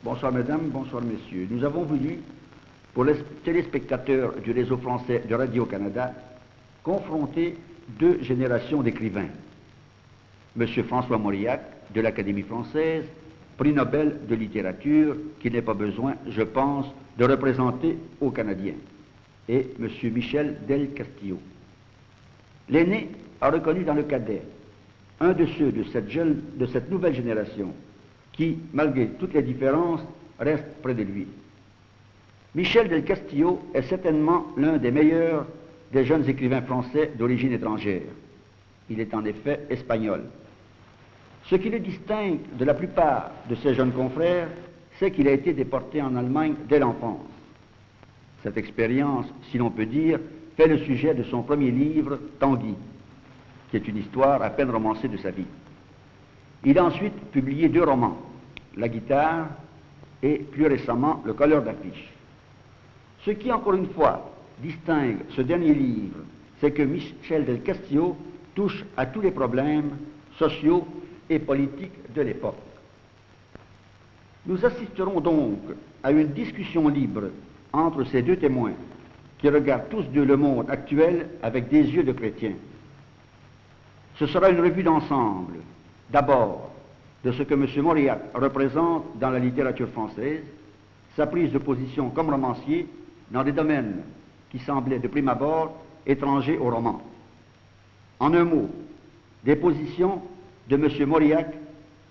Bonsoir mesdames, bonsoir messieurs. Nous avons voulu, pour les téléspectateurs du réseau français de Radio-Canada, confronter deux générations d'écrivains. Monsieur François Mauriac, de l'Académie française, prix Nobel de littérature, qui n'est pas besoin, je pense, de représenter aux Canadiens, et monsieur Michel Del Castillo. L'aîné a reconnu dans le cadet un de ceux de cette nouvelle génération qui, malgré toutes les différences, reste près de lui. Michel Del Castillo est certainement l'un des meilleurs des jeunes écrivains français d'origine étrangère. Il est en effet espagnol. Ce qui le distingue de la plupart de ses jeunes confrères, c'est qu'il a été déporté en Allemagne dès l'enfance. Cette expérience, si l'on peut dire, fait le sujet de son premier livre, Tanguy, qui est une histoire à peine romancée de sa vie. Il a ensuite publié 2 romans, La guitare et, plus récemment, Le colleur d'affiches. Ce qui, encore une fois, distingue ce dernier livre, c'est que Michel Del Castillo touche à tous les problèmes sociaux et politiques de l'époque. Nous assisterons donc à une discussion libre entre ces deux témoins qui regardent tous deux le monde actuel avec des yeux de chrétiens. Ce sera une revue d'ensemble, d'abord, de ce que M. Mauriac représente dans la littérature française, sa prise de position comme romancier dans des domaines qui semblaient de prime abord étrangers au roman. En un mot, des positions de M. Mauriac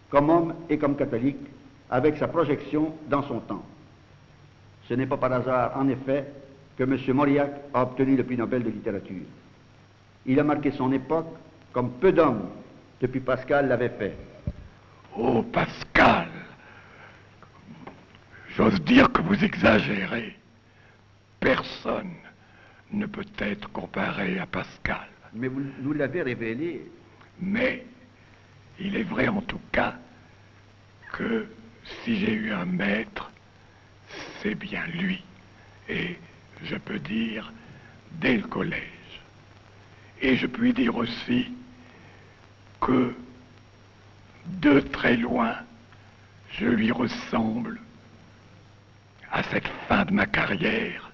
comme homme et comme catholique, avec sa projection dans son temps. Ce n'est pas par hasard, en effet, que M. Mauriac a obtenu le prix Nobel de littérature. Il a marqué son époque comme peu d'hommes depuis Pascal l'avaient fait. Oh, Pascal! J'ose dire que vous exagérez. Personne ne peut être comparé à Pascal. Mais vous nous l'avez révélé. Mais il est vrai en tout cas que si j'ai eu un maître, c'est bien lui. Et je peux dire dès le collège. Et je puis dire aussi que de très loin, je lui ressemble à cette fin de ma carrière,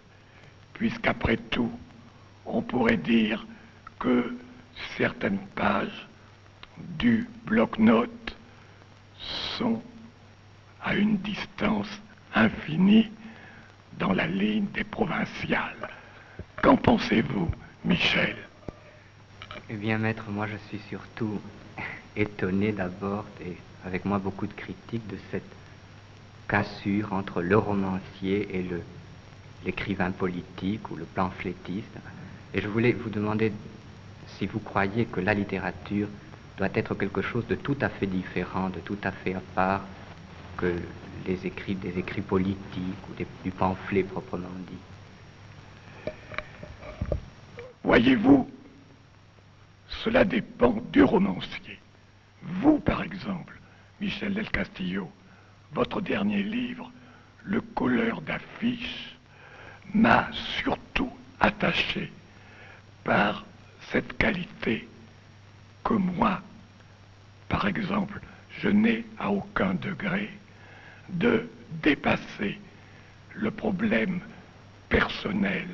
puisqu'après tout, on pourrait dire que certaines pages du bloc-notes sont à une distance infinie dans la ligne des provinciales. Qu'en pensez-vous, Michel? Eh bien, maître, moi je suis surtout étonné d'abord, et avec moi beaucoup de critiques, de cette cassure entre le romancier et l'écrivain politique ou le pamphlétiste. Et je voulais vous demander si vous croyez que la littérature doit être quelque chose de tout à fait différent, de tout à fait à part que des écrits politiques ou du pamphlet proprement dit. Voyez-vous, cela dépend du romancier. Vous, par exemple, Michel Del Castillo, votre dernier livre, Le colleur d'affiches, m'a surtout attaché par cette qualité que moi, par exemple, je n'ai à aucun degré de dépasser le problème personnel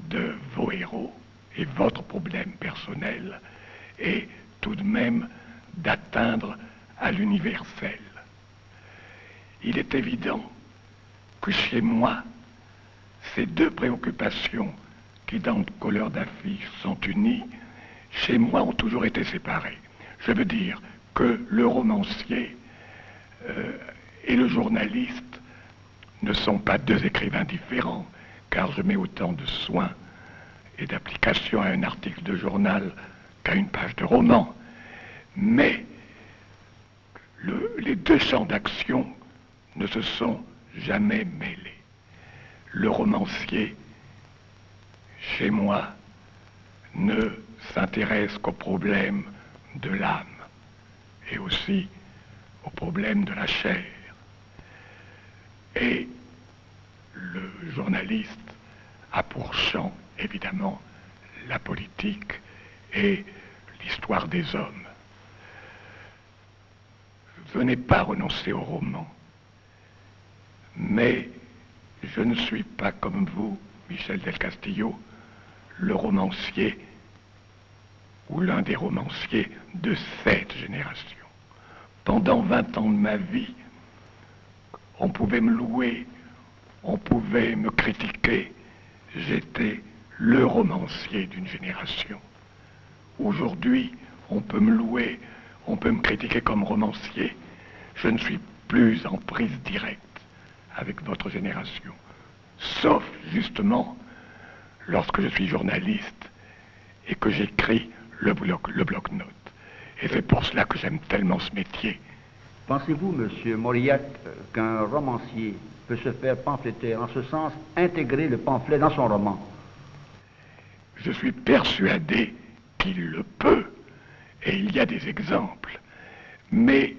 de vos héros et votre problème personnel, et tout de même d'atteindre à l'universel. Il est évident que chez moi, ces deux préoccupations qui dans le colleur d'affiches sont unies, chez moi ont toujours été séparées. Je veux dire que le romancier et le journaliste ne sont pas deux écrivains différents, car je mets autant de soins et d'application à un article de journal qu'à une page de roman. Mais les deux champs d'action ne se sont jamais mêlés. Le romancier, chez moi, ne s'intéresse qu'aux problèmes de l'âme et aussi aux problèmes de la chair. Et le journaliste a pour champ, évidemment, la politique et l'histoire des hommes. Je n'ai pas renoncé au roman, Mais je ne suis pas comme vous, Michel del Castillo, le romancier ou l'un des romanciers de cette génération. Pendant 20 ans de ma vie, on pouvait me louer, on pouvait me critiquer. J'étais le romancier d'une génération. Aujourd'hui, on peut me louer, on peut me critiquer comme romancier. Je ne suis plus en prise directe avec votre génération. Sauf, justement, lorsque je suis journaliste et que j'écris le bloc-notes. Et c'est pour cela que j'aime tellement ce métier. Pensez-vous, Monsieur Mauriac, qu'un romancier peut se faire pamphlétaire, en ce sens, intégrer le pamphlet dans son roman? Je suis persuadé qu'il le peut, et il y a des exemples. Mais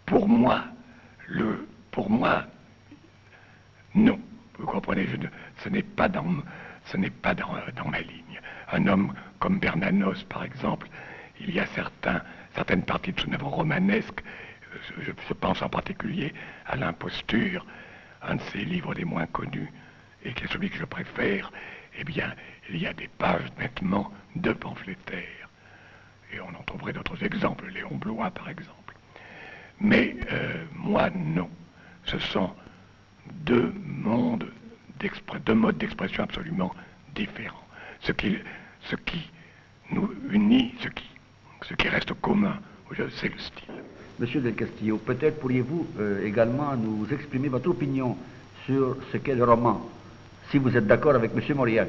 pour moi, non. Vous comprenez, ce n'est pas dans ma ligne. Un homme comme Bernanos, par exemple, il y a certaines parties de son œuvre romanesque, je pense en particulier à l'Imposture, un de ses livres les moins connus, et qui est celui que je préfère. Eh bien, il y a des pages nettement de pamphlétaires. Et on en trouverait d'autres exemples, Léon Blois par exemple. Mais moi, non. Ce sont deux modes d'expression absolument différents. Ce qui nous unit, ce qui reste commun, c'est le style. Monsieur del Castillo, peut-être pourriez-vous également nous exprimer votre opinion sur ce qu'est le roman, si vous êtes d'accord avec Monsieur Mauriac.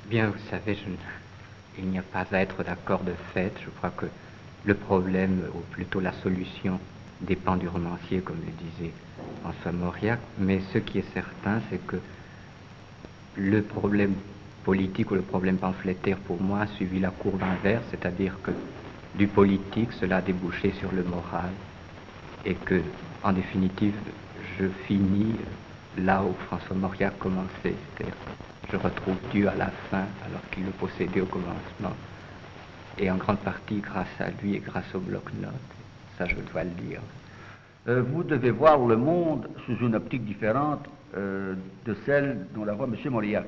Bien, vous savez, il n'y a pas à être d'accord de fait. Je crois que le problème, ou plutôt la solution, dépend du romancier, comme le disait François Mauriac. Mais ce qui est certain, c'est que le problème politique ou le problème pamphlétaire, pour moi, a suivi la courbe inverse, c'est-à-dire que du politique, cela a débouché sur le moral, et que, en définitive, je finis là où François Mauriac commençait, c'est-à-dire je retrouve Dieu à la fin, alors qu'il le possédait au commencement, et en grande partie grâce à lui et grâce au bloc-notes. Ça, je dois le dire. Vous devez voir le monde sous une optique différente de celle dont la voit M. Mauriac.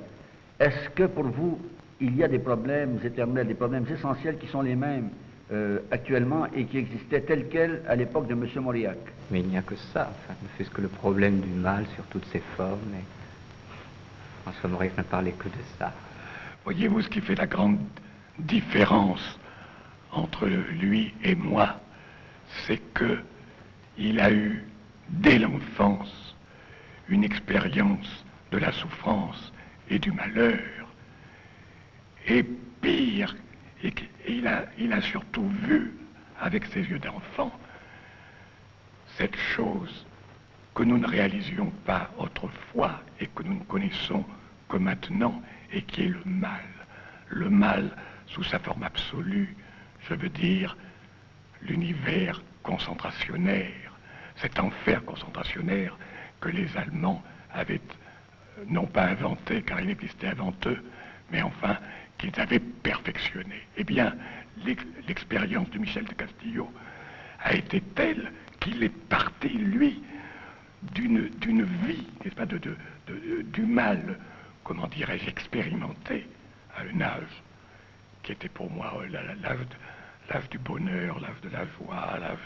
Est-ce que pour vous, il y a des problèmes éternels, des problèmes essentiels qui sont les mêmes actuellement et qui existaient tels quels à l'époque de M. Mauriac? Mais il n'y a que ça, enfin, ne fût-ce que le problème du mal sur toutes ses formes. Et François Mauriac ne parlait que de ça. Voyez-vous ce qui fait la grande différence entre lui et moi, c'est que il a eu, dès l'enfance, une expérience de la souffrance et du malheur. Et pire, il a surtout vu, avec ses yeux d'enfant, cette chose que nous ne réalisions pas autrefois et que nous ne connaissons que maintenant, et qui est le mal. Le mal sous sa forme absolue, je veux dire l'univers concentrationnaire, cet enfer concentrationnaire que les Allemands avaient non pas inventé, car il existait avant eux, mais enfin qu'ils avaient perfectionné. Eh bien, l'expérience de Michel de Castillo a été telle qu'il est parti, lui, d'une vie, n'est-ce pas, du mal, comment dirais-je, expérimenté à un âge qui était pour moi l'âge du bonheur, l'âge de la joie, l'âge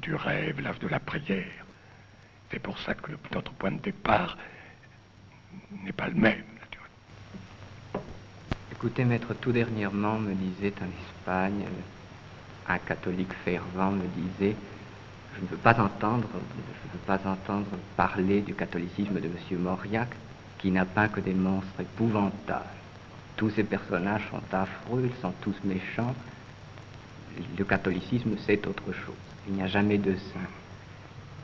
du rêve, l'âge de la prière. C'est pour ça que notre point de départ n'est pas le même, naturellement. Écoutez, maître, tout dernièrement me disait en Espagne, un catholique fervent me disait, je ne veux pas entendre parler du catholicisme de M. Mauriac, qui n'a pas que des monstres épouvantables. Tous ces personnages sont affreux, ils sont tous méchants. Le catholicisme, c'est autre chose. Il n'y a jamais de saint.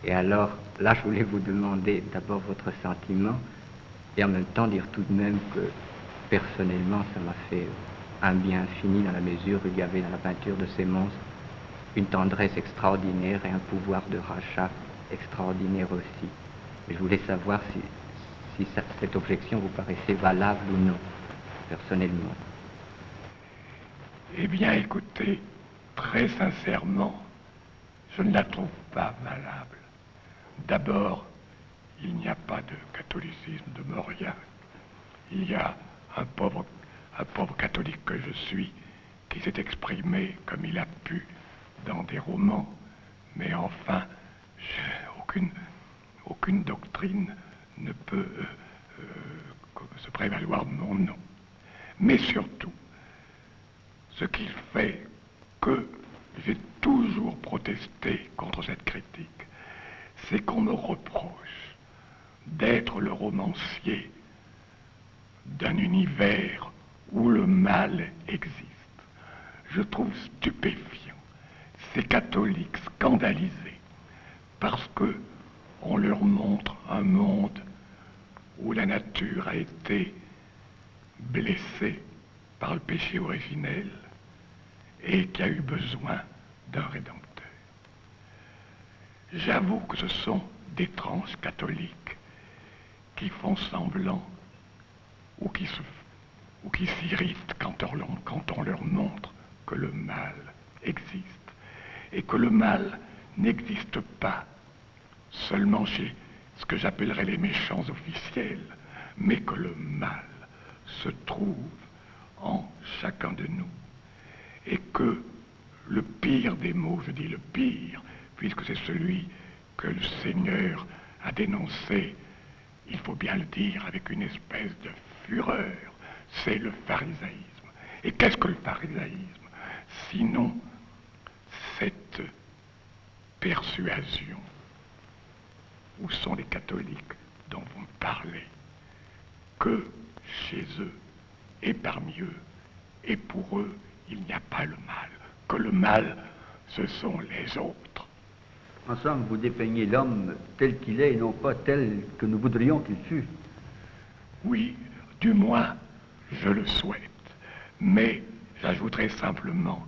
Et alors, là, je voulais vous demander d'abord votre sentiment, et en même temps dire tout de même que, personnellement, ça m'a fait un bien infini dans la mesure où il y avait dans la peinture de ces monstres une tendresse extraordinaire et un pouvoir de rachat extraordinaire aussi. Et je voulais savoir si cette objection vous paraissait valable ou non, personnellement. Eh bien, écoutez, très sincèrement, je ne la trouve pas valable. D'abord, il n'y a pas de catholicisme de Mauriac. Il y a un pauvre catholique que je suis qui s'est exprimé comme il a pu dans des romans, mais enfin, aucune doctrine ne peut se prévaloir de mon nom. Mais surtout, ce qui fait que j'ai toujours protesté contre cette critique, c'est qu'on me reproche d'être le romancier d'un univers où le mal existe. Je trouve stupéfiant ces catholiques scandalisés parce que on leur montre un monde où la nature a été blessée par le péché originel et qui a eu besoin d'un rédempteur. J'avoue que ce sont d'étranges catholiques qui font semblant ou qui s'irritent quand on leur montre que le mal existe et que le mal n'existe pas seulement chez ce que j'appellerais les méchants officiels, mais que le mal se trouve en chacun de nous et que le pire des maux, je dis le pire, puisque c'est celui que le Seigneur a dénoncé, il faut bien le dire avec une espèce de fureur, c'est le pharisaïsme. Et qu'est-ce que le pharisaïsme? Sinon cette persuasion. Où sont les catholiques dont vous me parlez? Que chez eux, et parmi eux, et pour eux, il n'y a pas le mal. Que le mal, ce sont les autres. En somme, vous dépeignez l'homme tel qu'il est et non pas tel que nous voudrions qu'il fût. Oui, du moins, je le souhaite. Mais j'ajouterai simplement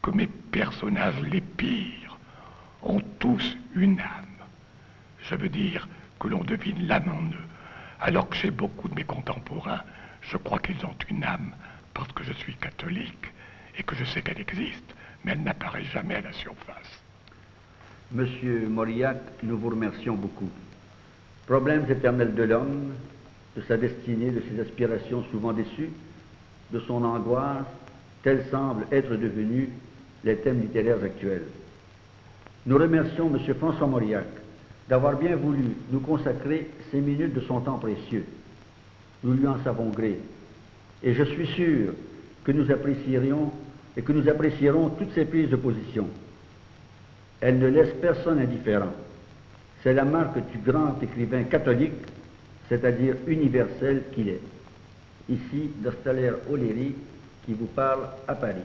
que mes personnages les pires ont tous une âme. Je veux dire que l'on devine l'âme en eux, alors que chez beaucoup de mes contemporains, je crois qu'ils ont une âme parce que je suis catholique et que je sais qu'elle existe, mais elle n'apparaît jamais à la surface. Monsieur Mauriac, nous vous remercions beaucoup. Problèmes éternels de l'homme, de sa destinée, de ses aspirations souvent déçues, de son angoisse, tels semblent être devenus les thèmes littéraires actuels. Nous remercions Monsieur François Mauriac d'avoir bien voulu nous consacrer ces minutes de son temps précieux. Nous lui en savons gré. Et je suis sûr que nous apprécierons toutes ces prises de position. Elles ne laissent personne indifférent. C'est la marque du grand écrivain catholique, c'est-à-dire universel qu'il est. Ici, Dostler O'Leary qui vous parle à Paris.